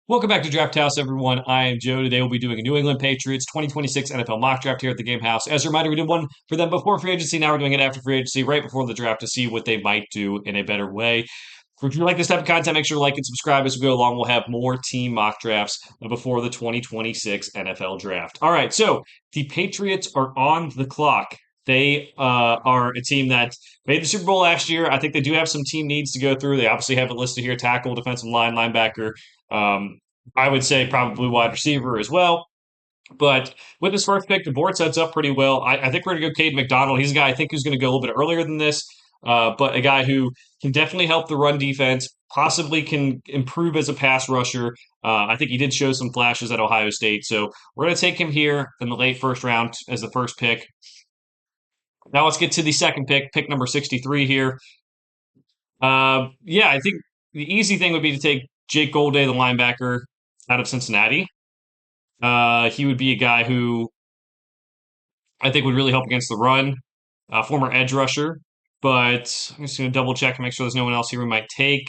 Welcome back to Draft House, everyone. I am Joe. Today we'll be doing a New England Patriots 2026 NFL mock draft here at the Game House. As a reminder, we did one for them before free agency. Now we're doing it after free agency, right before the draft, to see what they might do in a better way. If you like this type of content, make sure to like and subscribe as we go along. We'll have more team mock drafts before the 2026 NFL draft. All right, so the Patriots are on the clock. They are a team that made the Super Bowl last year. I think they do have some team needs to go through. They obviously have it listed here: tackle, defensive line, linebacker. Um, I would say probably wide receiver as well. But with this first pick, the board sets up pretty well. I think we're going to go Cade McDonald. He's a guy I think who's going to go a little bit earlier than this, but a guy who can definitely help the run defense, possibly can improve as a pass rusher. I think he did show some flashes at Ohio State. So we're going to take him here in the late first round as the first pick. Now let's get to the second pick number 63 here. Yeah, I think the easy thing would be to take Jake Golday, the linebacker out of Cincinnati. He would be a guy who I think would really help against the run, former edge rusher. But I'm just going to double check and make sure there's no one else here we might take.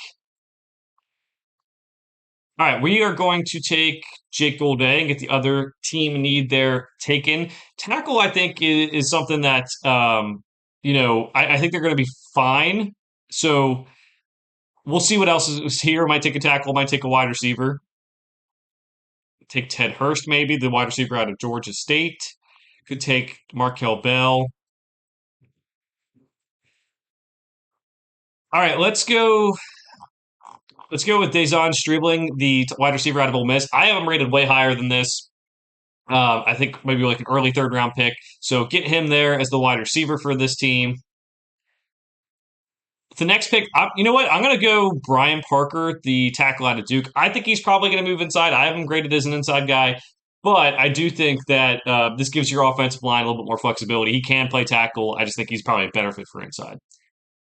All right, we are going to take Jake Golday and get the other team need there taken. Tackle, I think, is something that, I think they're going to be fine. So we'll see what else is here. Might take a tackle, might take a wide receiver. Take Ted Hurst, maybe, the wide receiver out of Georgia State. Could take Markel Bell. All right, let's go. Let's go with Dejon Stribling, the wide receiver out of Ole Miss. I have him rated way higher than this. I think maybe like an early third round pick. So get him there as the wide receiver for this team. The next pick, you know what? I'm going to go Brian Parker, the tackle out of Duke. I think he's probably going to move inside. I have him graded as an inside guy, but I do think that this gives your offensive line a little bit more flexibility. He can play tackle. I just think he's probably a better fit for inside.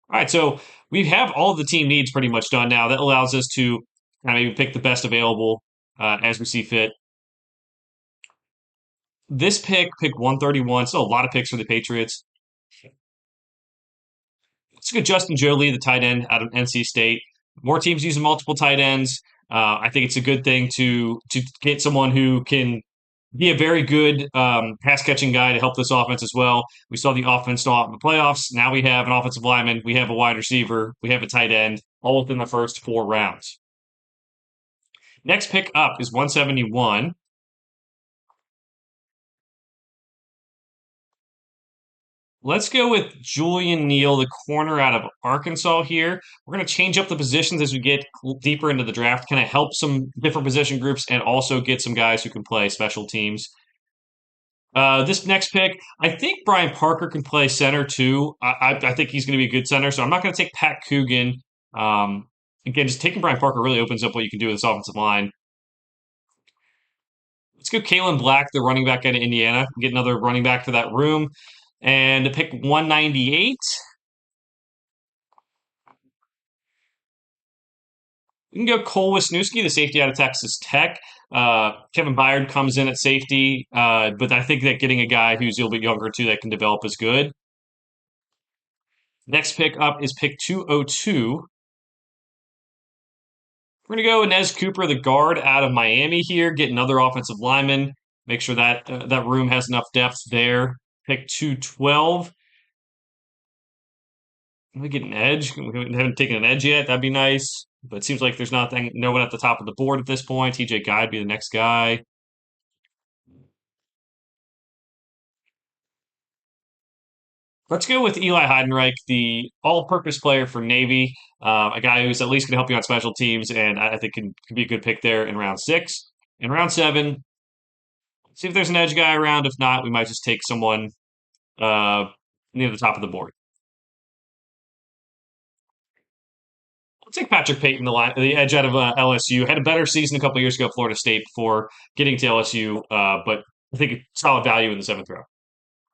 All right, so we have all of the team needs pretty much done now. That allows us to kind of maybe pick the best available as we see fit. This pick 131, still a lot of picks for the Patriots. Let's go Justin Jolie, the tight end out of NC State. More teams using multiple tight ends. I think it's a good thing to get someone who can be a very good pass catching guy to help this offense as well. We saw the offense start in the playoffs. Now we have an offensive lineman, we have a wide receiver, we have a tight end, all within the first four rounds. Next pick up is 171. Let's go with Julian Neal, the corner out of Arkansas here. We're going to change up the positions as we get deeper into the draft, kind of help some different position groups and also get some guys who can play special teams. This next pick, I think Brian Parker can play center too. I think he's going to be a good center, so I'm not going to take Pat Coogan. Again, just taking Brian Parker really opens up what you can do with this offensive line. Let's go Kalen Black, the running back out of Indiana. Get another running back for that room. And to pick 198, we can go Cole Wisniewski, the safety out of Texas Tech. Kevin Byard comes in at safety, but I think that getting a guy who's a little bit younger too that can develop is good. Next pick up is pick 202. We're going to go Inez Cooper, the guard out of Miami here, get another offensive lineman, make sure that that room has enough depth there. Pick 212. We get an edge. We haven't taken an edge yet. That'd be nice. But it seems like there's no one at the top of the board at this point. TJ Guy would be the next guy. Let's go with Eli Heidenreich, the all-purpose player for Navy, a guy who's at least going to help you on special teams, and I think can be a good pick there in round 6. In round 7, see if there's an edge guy around. If not, we might just take someone near the top of the board. Let's take Patrick Payton, the edge out of LSU. Had a better season a couple years ago at Florida State before getting to LSU, but I think solid value in the 7th round.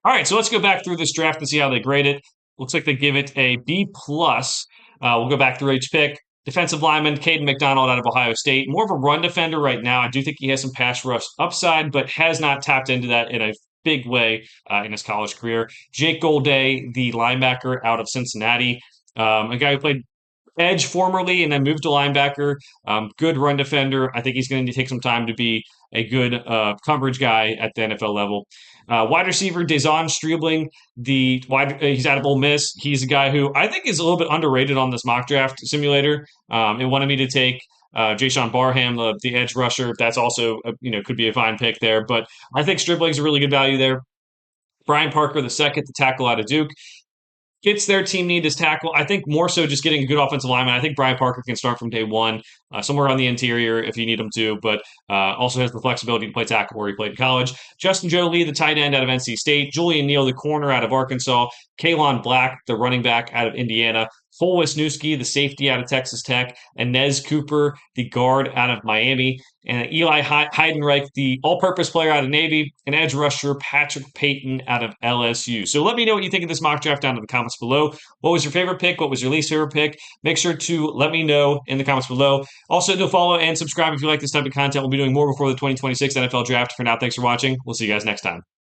All right, so let's go back through this draft and see how they grade it. Looks like they give it a B plus. We'll go back through each pick. Defensive lineman, Caden McDonald out of Ohio State. More of a run defender right now. I do think he has some pass rush upside, but has not tapped into that in a big way in his college career. Jake Golday, the linebacker out of Cincinnati. A guy who played edge formerly and then moved to linebacker. Good run defender. I think he's going to take some time to be a good coverage guy at the NFL level. Wide receiver Dazon Streebling, he's out of Ole Miss. He's a guy who I think is a little bit underrated on this mock draft simulator. It wanted me to take Jay Barham, the edge rusher. That's also could be a fine pick there. But I think Stribling's a really good value there. Brian Parker the second, the tackle out of Duke, fits their team need as tackle. I think more so just getting a good offensive lineman. I think Brian Parker can start from day one, somewhere on the interior if you need him to, but also has the flexibility to play tackle where he played in college. Justin Jolie, the tight end out of NC State. Julian Neal, the corner out of Arkansas. Kalon Black, the running back out of Indiana. Cole Wisniewski, the safety out of Texas Tech. And Nez Cooper, the guard out of Miami. And Eli Heidenreich, the all-purpose player out of Navy, and edge rusher Patrick Payton out of LSU. So let me know what you think of this mock draft down in the comments below. What was your favorite pick? What was your least favorite pick? Make sure to let me know in the comments below. Also, do follow and subscribe if you like this type of content. We'll be doing more before the 2026 NFL Draft. For now, thanks for watching. We'll see you guys next time.